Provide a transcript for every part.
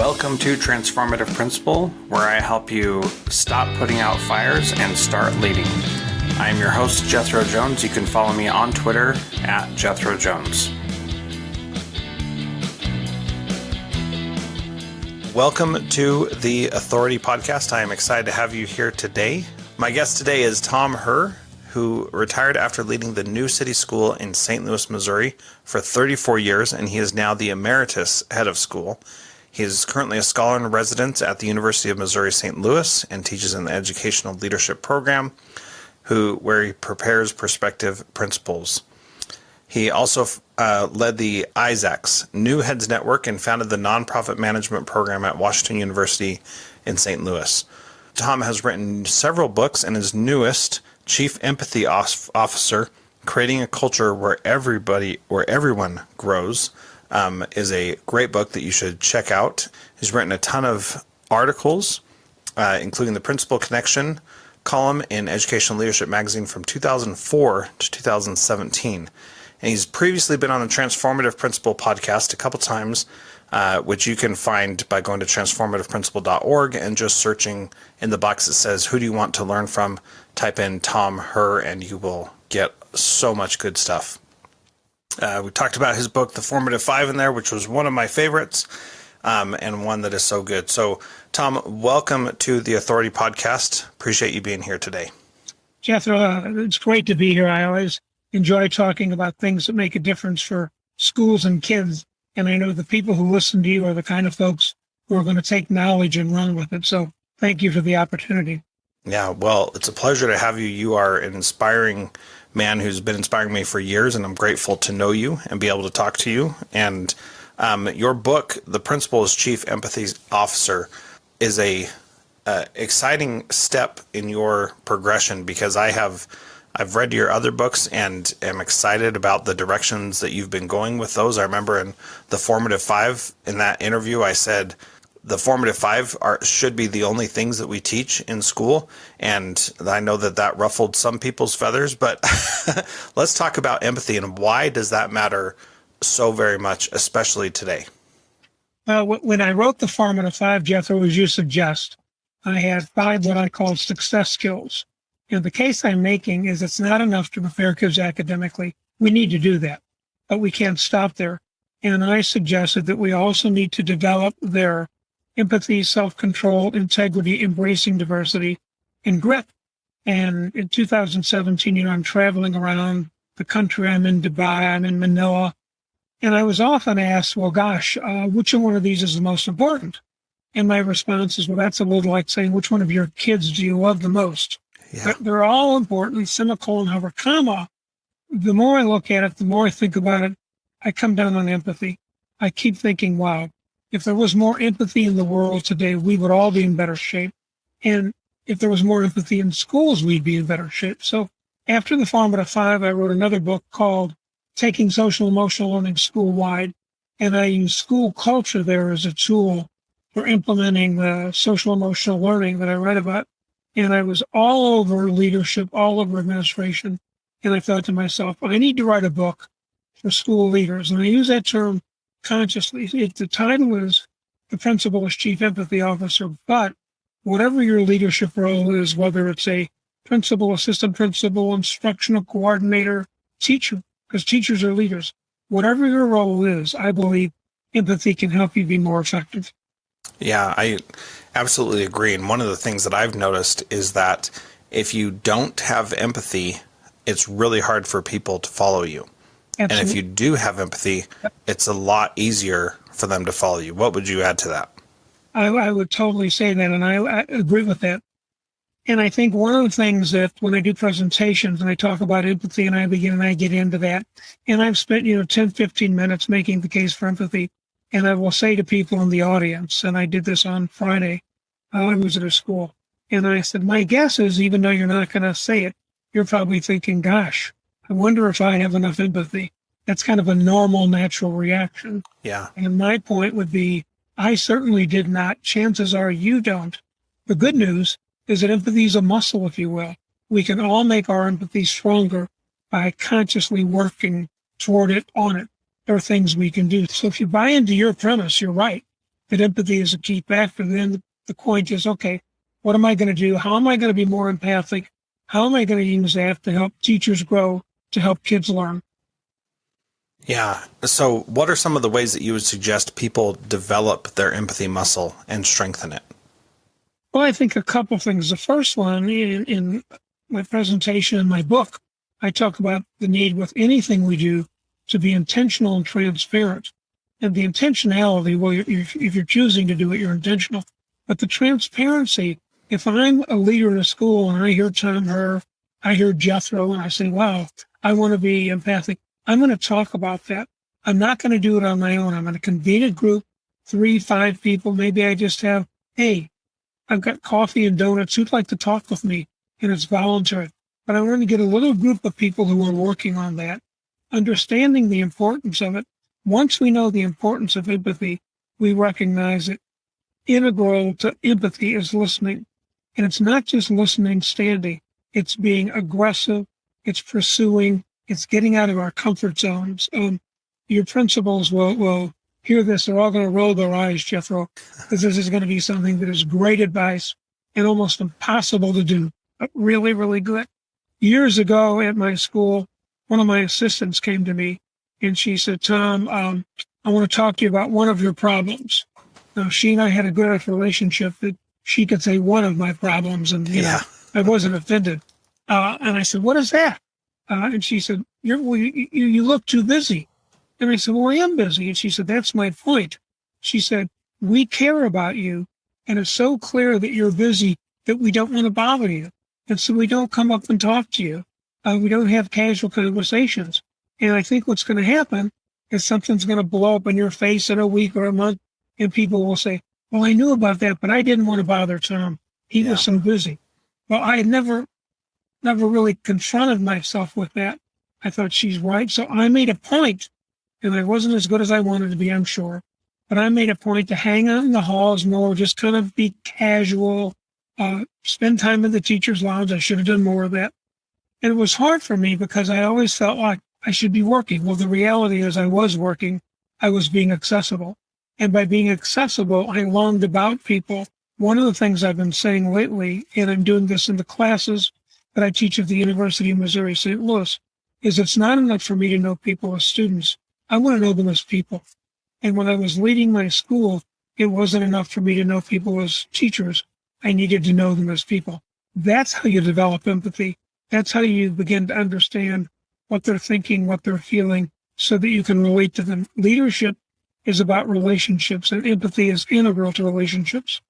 Welcome to Transformative Principal, where I help you stop putting out fires and start leading. I am your host, Jethro Jones. You can follow me on Twitter at Jethro Jones. Welcome to the Authority Podcast. I am excited to have you here today. My guest today is Tom Hoerr, who retired after leading the New City School in St. Louis, Missouri for 34 years, and he is now the emeritus head of school. He is currently a scholar in residence at the University of Missouri St. Louis and teaches in the Educational Leadership Program, where he prepares prospective principals. He also led the ISAC's New Heads Network and founded the nonprofit management program at Washington University in St. Louis. Tom has written several books, and his newest, Chief Empathy Officer, Creating a Culture Where Everyone Grows, is a great book that you should check out. He's written a ton of articles, including the Principal Connection column in Educational Leadership magazine from 2004 to 2017. And he's previously been on the Transformative Principal podcast a couple times, which you can find by going to transformativeprincipal.org and just searching in the box that says, "Who do you want to learn from?" Type in Tom Hoerr and you will get so much good stuff. We talked about his book, The Formative Five, in there, which was one of my favorites, and one that is so good. So, Tom, welcome to the Authority Podcast. Appreciate you being here today. Jethro, it's great to be here. I always enjoy talking about things that make a difference for schools and kids. And I know the people who listen to you are the kind of folks who are going to take knowledge and run with it. So thank you for the opportunity. Yeah, well, it's a pleasure to have you. You are an inspiring man who's been inspiring me for years, and I'm grateful to know you and be able to talk to you. And your book, The Principal as Chief Empathy Officer, is a exciting step in your progression, because I've read your other books and am excited about the directions that you've been going with those. I remember in the Formative Five, in that interview, I said the Formative Five should be the only things that we teach in school. And I know that ruffled some people's feathers, but let's talk about empathy and why does that matter so very much, especially today? When I wrote the Formative Five, Jethro, as you suggest, I had 5 what I call success skills. The case I'm making is it's not enough to prepare kids academically. We need to do that, but we can't stop there. And I suggested that we also need to develop their empathy, self-control, integrity, embracing diversity, and grit. And in 2017, I'm traveling around the country. I'm in Dubai, I'm in Manila, and I was often asked, well, gosh, which one of these is the most important? And my response is, well, that's a little like saying, which one of your kids do you love the most? Yeah. They're all important, semicolon, however, comma. The more I look at it, the more I think about it, I come down on empathy. I keep thinking, wow, if there was more empathy in the world today, we would all be in better shape. And if there was more empathy in schools, we'd be in better shape. So after the Formative Five, I wrote another book called Taking Social Emotional Learning School-Wide. And I use school culture there as a tool for implementing the social emotional learning that I read about. And I was all over leadership, all over administration. And I thought to myself, I need to write a book for school leaders. And I use that term consciously. The title is The Principal as Chief Empathy Officer. But whatever your leadership role is, whether it's a principal, assistant principal, instructional coordinator, teacher, because teachers are leaders, whatever your role is, I believe empathy can help you be more effective. Yeah, I absolutely agree. And one of the things that I've noticed is that if you don't have empathy, it's really hard for people to follow you. Absolutely. And if you do have empathy, it's a lot easier for them to follow you. What would you add to that? I would totally say that, and I agree with that. And I think one of the things that when I do presentations and I talk about empathy and I get into that, and I've spent, 10, 15 minutes making the case for empathy. And I will say to people in the audience, and I did this on Friday, I was at a school, and I said, my guess is, even though you're not going to say it, you're probably thinking, gosh, I wonder if I have enough empathy. That's kind of a normal, natural reaction. Yeah. And my point would be, I certainly did not. Chances are you don't. The good news is that empathy is a muscle, if you will. We can all make our empathy stronger by consciously working toward it, on it. There are things we can do. So if you buy into your premise, you're right. that empathy is a key factor, then the point is, okay, what am I going to do? How am I going to be more empathic? How am I going to use that to help teachers grow, to help kids learn? Yeah. So what are some of the ways that you would suggest people develop their empathy muscle and strengthen it? Well, I think a couple things. The first one, in my presentation in my book, I talk about the need with anything we do to be intentional and transparent. And the intentionality, well, if you're choosing to do it, you're intentional. But the transparency, if I'm a leader in a school and I hear Tom Hoerr, I hear Jethro, and I say, wow, I want to be empathic, I'm going to talk about that. I'm not going to do it on my own. I'm going to convene a group, 3, 5 people. Maybe I just have, hey, I've got coffee and donuts. Who'd like to talk with me? And it's voluntary. But I want to get a little group of people who are working on that, understanding the importance of it. Once we know the importance of empathy, we recognize it. Integral to empathy is listening. And it's not just listening standing. It's being aggressive. It's pursuing. It's getting out of our comfort zones. Your principals will hear this. They're all going to roll their eyes, Jethro, because this is going to be something that is great advice and almost impossible to do, but really, really good. Years ago at my school, one of my assistants came to me and she said, Tom, I want to talk to you about one of your problems. Now, she and I had a good enough relationship that she could say one of my problems, and you know, I wasn't offended. And I said, what is that? And she said, you look too busy. And I said, well, I am busy. And she said, that's my point. She said, we care about you, and it's so clear that you're busy that we don't want to bother you. And so we don't come up and talk to you. We don't have casual conversations. And I think what's going to happen is something's going to blow up in your face in a week or a month, and people will say, well, I knew about that, but I didn't want to bother Tom. He was so busy. Well, I had never really confronted myself with that. I thought she's right. So I made a point, and I wasn't as good as I wanted to be, I'm sure, but I made a point to hang out in the halls more, just kind of be casual, spend time in the teacher's lounge. I should have done more of that. And it was hard for me because I always felt like I should be working. Well, the reality is I was working. I was being accessible. And by being accessible, I learned about people. One of the things I've been saying lately, and I'm doing this in the classes that I teach at the University of Missouri, St. Louis, is it's not enough for me to know people as students. I want to know them as people. And when I was leading my school, it wasn't enough for me to know people as teachers. I needed to know them as people. That's how you develop empathy. That's how you begin to understand what they're thinking, what they're feeling, so that you can relate to them. Leadership is about relationships, and empathy is integral to relationships.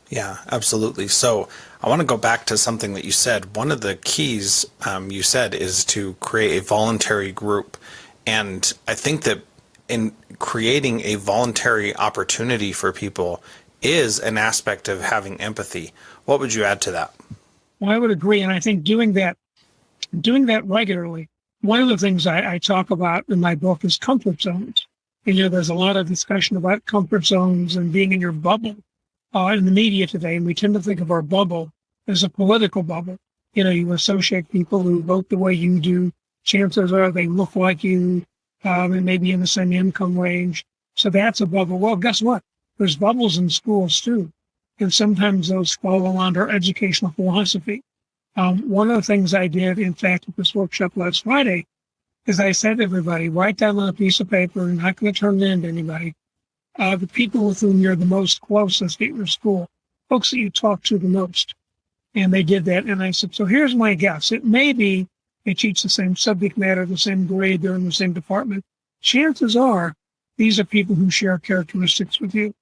Yeah, absolutely. So I want to go back to something that you said. One of the keys you said is to create a voluntary group. And I think that in creating a voluntary opportunity for people is an aspect of having empathy. What would you add to that? Well, I would agree. And I think doing that regularly, one of the things I talk about in my book is comfort zones. And, you know, there's a lot of discussion about comfort zones and being in your bubble in the media today. And we tend to think of our bubble as a political bubble. You know, you associate people who vote the way you do. Chances are they look like you and maybe in the same income range. So that's a bubble. Well, guess what? There's bubbles in schools, too. And sometimes those fall under educational philosophy. One of the things I did, in fact, at this workshop last Friday, is I said to everybody, write down on a piece of paper, and not going to turn it in to anybody, the people with whom you're the most closest at your school, folks that you talk to the most. And they did that. And I said, so here's my guess. It may be they teach the same subject matter, the same grade, they're in the same department. Chances are these are people who share characteristics with you.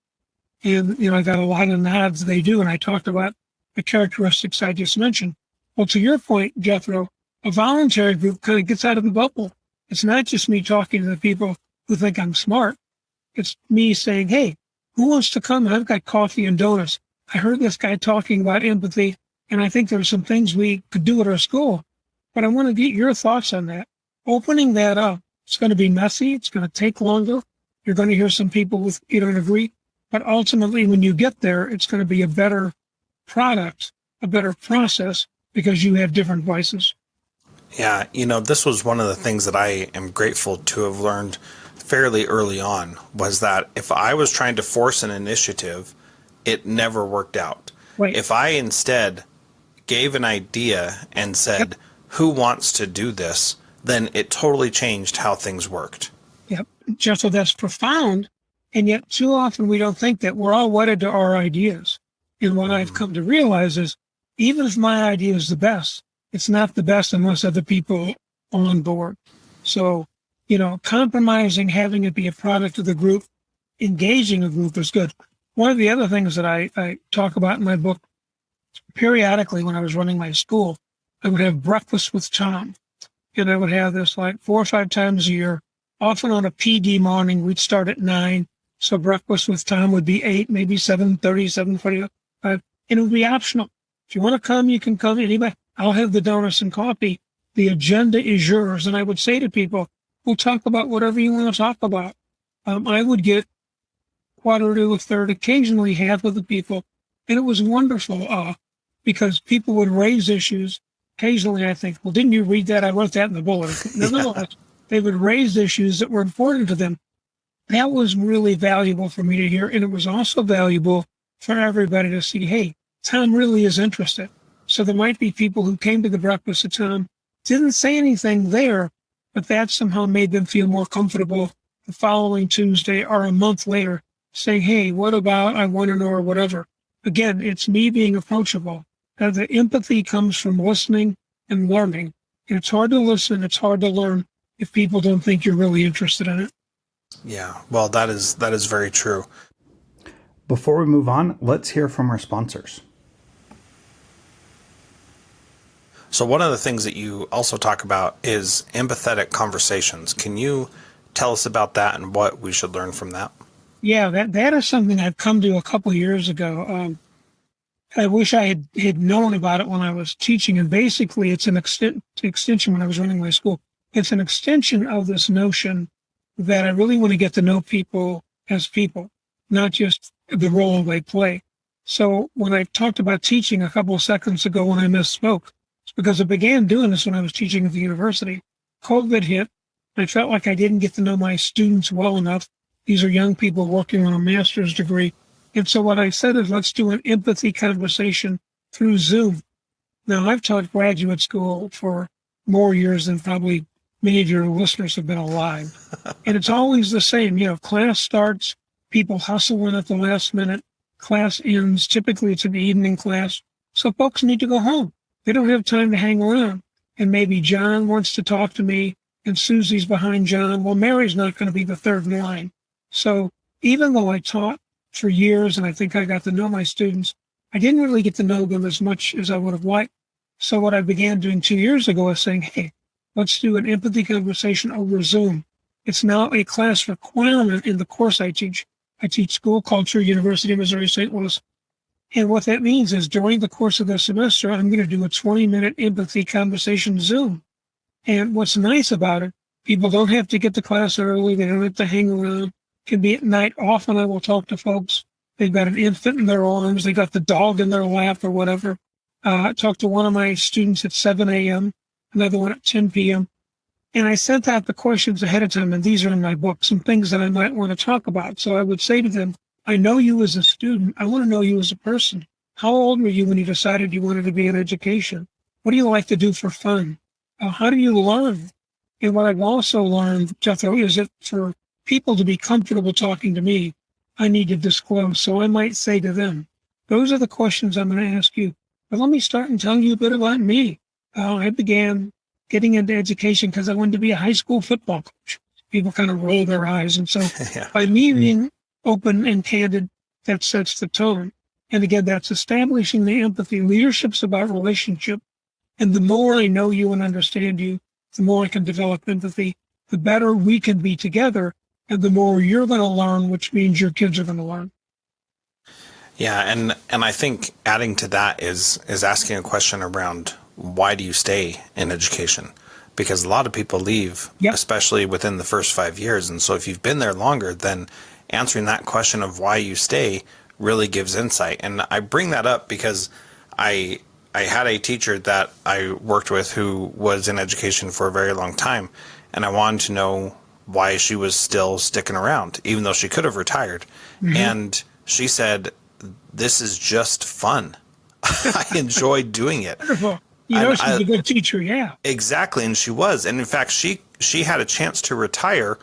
And, you know, I got a lot of nods, they do. And I talked about the characteristics I just mentioned. Well, to your point, Jethro, a voluntary group kind of gets out of the bubble. It's not just me talking to the people who think I'm smart. It's me saying, hey, who wants to come? I've got coffee and donuts. I heard this guy talking about empathy, and I think there's some things we could do at our school. But I want to get your thoughts on that. Opening that up, it's going to be messy. It's going to take longer. You're going to hear some people with you don't agree. But ultimately, when you get there, it's going to be a better product, a better process, because you have different voices. Yeah, you know, this was one of the things that I am grateful to have learned fairly early on was that if I was trying to force an initiative, it never worked out. Right. If I instead gave an idea and said, Yep. who wants to do this, then it totally changed how things worked. Yep. Just so that's profound. And yet too often we don't think that. We're all wedded to our ideas. And what I've come to realize is even if my idea is the best, it's not the best unless other people are on board. So, compromising, having it be a product of the group, engaging a group is good. One of the other things that I talk about in my book, periodically when I was running my school, I would have breakfast with Tom. And I would have this like 4 or 5 times a year, often on a PD morning. We'd start at 9. So breakfast with Tom would be 8, maybe 7:30, 7:45. And it would be optional. If you want to come, you can come. Anybody, I'll have the donuts and coffee. The agenda is yours. And I would say to people, we'll talk about whatever you want to talk about. I would get quarter to a third, occasionally half of the people. And it was wonderful because people would raise issues. Occasionally I think, well, didn't you read that? I wrote that in the bulletin. Nevertheless, they would raise issues that were important to them. That was really valuable for me to hear. And it was also valuable for everybody to see, hey, Tom really is interested. So there might be people who came to the breakfast at Tom, didn't say anything there, but that somehow made them feel more comfortable the following Tuesday or a month later saying, hey, what about, I want to know, or whatever. Again, it's me being approachable. The empathy comes from listening and learning. And it's hard to listen, it's hard to learn if people don't think you're really interested in it. Yeah, well, that is very true. Before we move on, let's hear from our sponsors. So one of the things that you also talk about is empathetic conversations. Can you tell us about that and what we should learn from that? Yeah, that is something I've come to a couple of years ago. I wish I had known about it when I was teaching. And basically, it's an extension when I was running my school. It's an extension of this notion that I really want to get to know people as people, not just the role they play. So when I talked about teaching a couple of seconds ago when I misspoke, it's because I began doing this when I was teaching at the university. COVID hit. I felt like I didn't get to know my students well enough. These are young people working on a master's degree. And so what I said is, let's do an empathy conversation through Zoom. Now, I've taught graduate school for more years than probably many of your listeners have been alive. And it's always the same. Class starts, people hustle in at the last minute. Class ends. Typically, it's an evening class. So folks need to go home. They don't have time to hang around. And maybe John wants to talk to me and Susie's behind John. Well, Mary's not going to be the third in line. So even though I taught for years and I think I got to know my students, I didn't really get to know them as much as I would have liked. So what I began doing 2 years ago is saying, hey, let's do an empathy conversation over Zoom. It's now a class requirement in the course I teach. I teach school culture, University of Missouri, St. Louis. And what that means is during the course of the semester, I'm going to do a 20-minute empathy conversation Zoom. And what's nice about it, people don't have to get to class early. They don't have to hang around. It can be at night. Often I will talk to folks. They've got an infant in their arms. They got the dog in their lap or whatever. I talked to one of my students at 7 a.m., another one at 10 p.m. And I sent out the questions ahead of time, and these are in my book, some things that I might want to talk about. So I would say to them, I know you as a student. I want to know you as a person. How old were you when you decided you wanted to be in education? What do you like to do for fun? How do you learn? And what I've also learned, Jethro, is that for people to be comfortable talking to me, I need to disclose. So I might say to them, those are the questions I'm going to ask you. But let me start and tell you a bit about me. I began getting into education because I wanted to be a high school football coach. People kind of roll their eyes. And so Yeah. by me being open and candid, that sets the tone. And again, that's establishing the empathy. Leadership's about relationship. And the more I know you and understand you, the more I can develop empathy, the better we can be together, and the more you're going to learn, which means your kids are going to learn. Yeah, and I think adding to that is asking a question around why do you stay in education? Because a lot of people leave, Yep. especially within the first 5 years. And so if you've been there longer, then answering that question of why you stay really gives insight. And I bring that up because I had a teacher that I worked with who was in education for a very long time, and I wanted to know why she was still sticking around, even though she could have retired. And she said, "This is just fun. I enjoy doing it." Wonderful. She's a good teacher, yeah. Exactly, and she was. And in fact, she had a chance to retire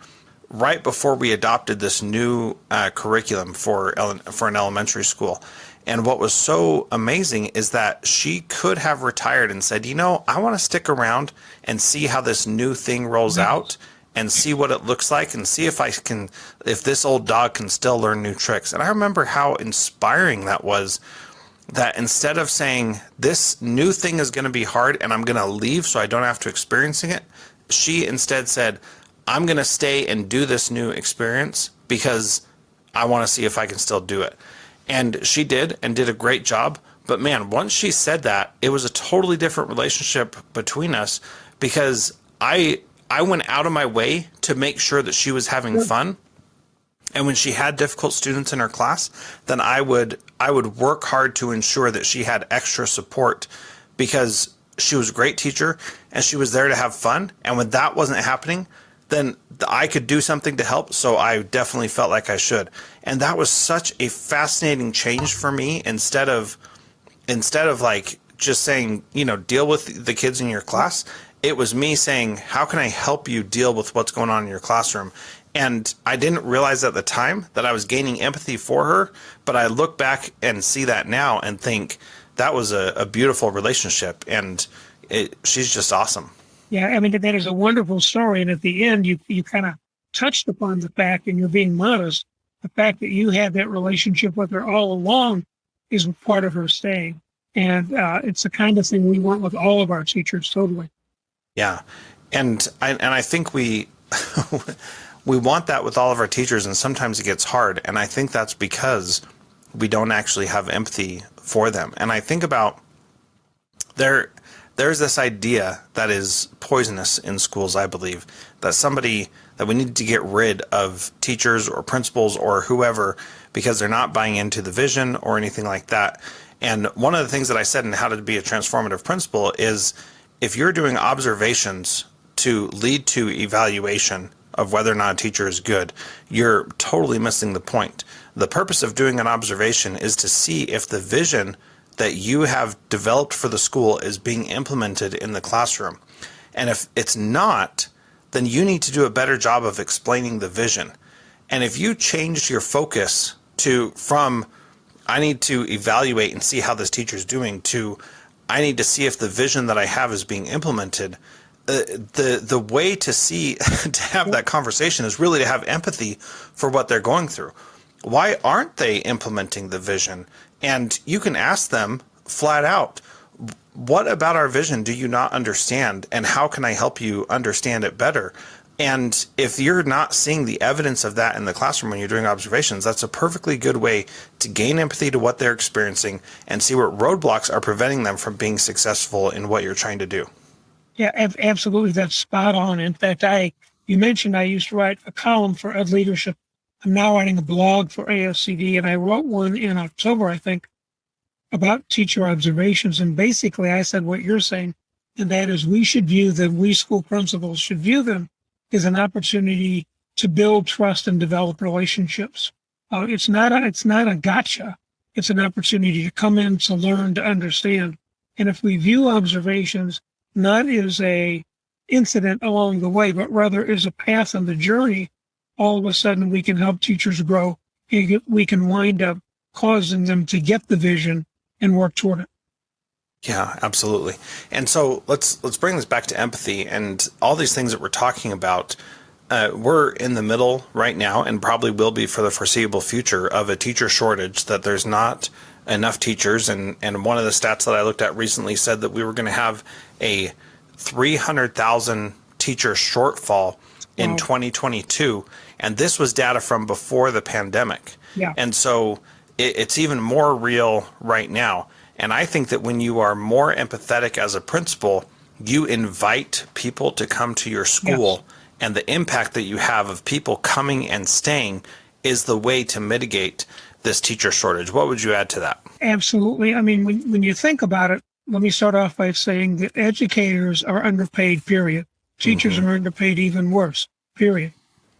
right before we adopted this new curriculum for an elementary school. And what was so amazing is that she could have retired and said, I want to stick around and see how this new thing rolls out and see what it looks like and see if this old dog can still learn new tricks. And I remember how inspiring that was, that instead of saying this new thing is going to be hard and I'm going to leave so I don't have to experiencing it, she instead said, I'm going to stay and do this new experience because I want to see if I can still do it. And she did, and did a great job. But man, once she said that, it was a totally different relationship between us, because I went out of my way to make sure that she was having fun. And when she had difficult students in her class, then I would work hard to ensure that she had extra support, because she was a great teacher and she was there to have fun. And when that wasn't happening, then I could do something to help. So I definitely felt like I should. And that was such a fascinating change for me. Instead of like just saying, deal with the kids in your class, it was me saying, how can I help you deal with what's going on in your classroom? And I didn't realize at the time that I was gaining empathy for her, but I look back and see that now and think that was a beautiful relationship, and she's just awesome. Yeah, I mean, that is a wonderful story. And at the end, you kind of touched upon the fact, and you're being modest, the fact that you had that relationship with her all along is part of her staying. And it's the kind of thing we want with all of our teachers, totally. Yeah. And I think we we want that with all of our teachers, and sometimes it gets hard. And I think that's because we don't actually have empathy for them. And I think about there's this idea that is poisonous in schools, I believe, that we need to get rid of teachers or principals or whoever because they're not buying into the vision or anything like that. And one of the things that I said in How to Be a Transformative Principal is, if you're doing observations to lead to evaluation of whether or not a teacher is good, you're totally missing the point. The purpose of doing an observation is to see if the vision that you have developed for the school is being implemented in the classroom. And if it's not, then you need to do a better job of explaining the vision. And if you changed your focus from I need to evaluate and see how this teacher is doing to I need to see if the vision that I have is being implemented, the way to see to have that conversation is really to have empathy for what they're going through. Why aren't they implementing the vision? And you can ask them flat out, what about our vision do you not understand, and how can I help you understand it better? And if you're not seeing the evidence of that in the classroom when you're doing observations, that's a perfectly good way to gain empathy to what they're experiencing and see what roadblocks are preventing them from being successful in what you're trying to do. Yeah, absolutely. That's spot on. In fact, you mentioned I used to write a column for Ed Leadership. I'm now writing a blog for ASCD, and I wrote one in October, I think, about teacher observations. And basically I said what you're saying, and that is we school principals should view them as an opportunity to build trust and develop relationships. It's not a gotcha. It's an opportunity to come in, to learn, to understand. And if we view observations not as a incident along the way, but rather as a path on the journey, all of a sudden we can help teachers grow. We can wind up causing them to get the vision and work toward it. Yeah, absolutely. And so let's bring this back to empathy and all these things that we're talking about. We're in the middle right now, and probably will be for the foreseeable future, of a teacher shortage, that there's not enough teachers. And one of the stats that I looked at recently said that we were going to have a 300,000 teacher shortfall in 2022. And this was data from before the pandemic. Yeah. And so it's even more real right now. And I think that when you are more empathetic as a principal, you invite people to come to your school. Yes. And the impact that you have of people coming and staying is the way to mitigate this teacher shortage. What would you add to that? Absolutely. I mean, when you think about it, let me start off by saying that educators are underpaid, period. Teachers are underpaid even worse, period.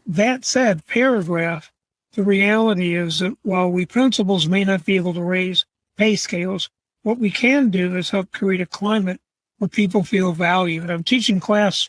That said, paragraph, the reality is that while we principals may not be able to raise pay scales, what we can do is help create a climate where people feel valued. I'm teaching class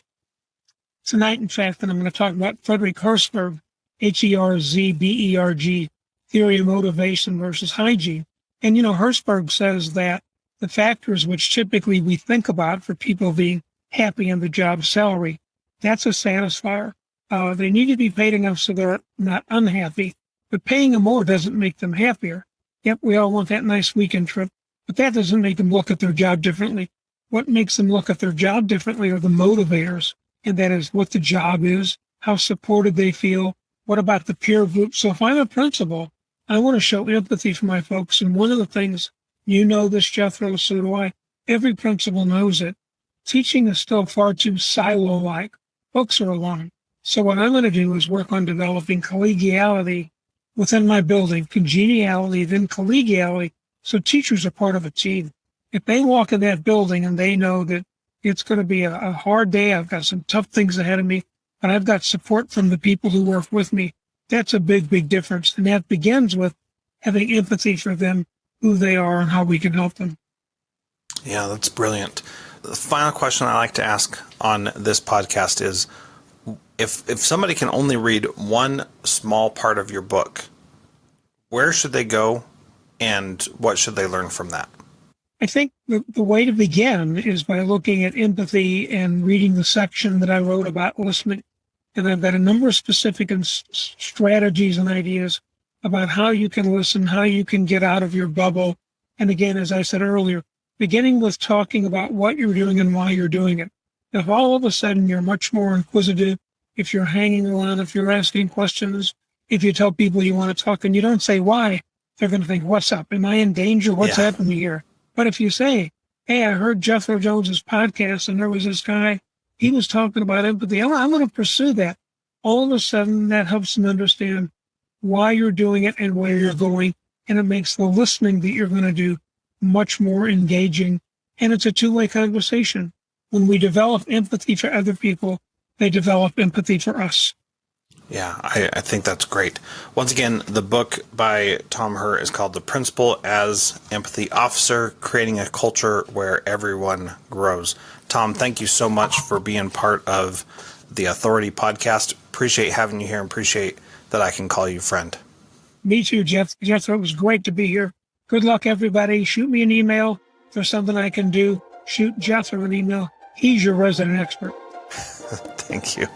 tonight, in fact, and I'm going to talk about Frederick Herzberg, Herzberg, theory of motivation versus hygiene. And, Herzberg says that the factors which typically we think about for people being happy in the job, salary, that's a satisfier. They need to be paid enough so they're not unhappy, but paying them more doesn't make them happier. Yep, we all want that nice weekend trip, but that doesn't make them look at their job differently. What makes them look at their job differently are the motivators, and that is what the job is, how supported they feel, what about the peer group. So if I'm a principal, I want to show empathy for my folks, and one of the things, this, Jethro, so do I, every principal knows it. Teaching is still far too silo-like. Folks are alone. So what I'm going to do is work on developing collegiality within my building, congeniality, then collegiality, so teachers are part of a team. If they walk in that building and they know that it's going to be a hard day, I've got some tough things ahead of me, but I've got support from the people who work with me, that's a big, big difference. And that begins with having empathy for them, who they are, and how we can help them. Yeah, that's brilliant. The final question I like to ask on this podcast is, if somebody can only read one small part of your book, where should they go and what should they learn from that? I think the way to begin is by looking at empathy and reading the section that I wrote about listening. And I've got a number of specific strategies and ideas about how you can listen, how you can get out of your bubble. And again, as I said earlier, beginning with talking about what you're doing and why you're doing it. If all of a sudden you're much more inquisitive, if you're hanging around, if you're asking questions, if you tell people you want to talk and you don't say why, they're going to think, what's up? Am I in danger? What's happening here? But if you say, hey, I heard Jethro Jones's podcast and there was this guy, he was talking about empathy, I'm going to pursue that. All of a sudden, that helps them understand why you're doing it and where you're going. And it makes the listening that you're going to do much more engaging. And it's a two-way conversation. When we develop empathy for other people, they develop empathy for us. Yeah, I think that's great. Once again, the book by Tom Hoerr is called The Principal as Empathy Officer, Creating a Culture Where Everyone Grows. Tom, thank you so much for being part of the Authority podcast. Appreciate having you here and appreciate that I can call you friend. Me too, Jethro. It was great to be here. Good luck, everybody. Shoot me an email. If there's something I can do, shoot Jethro an email. He's your resident expert. Thank you.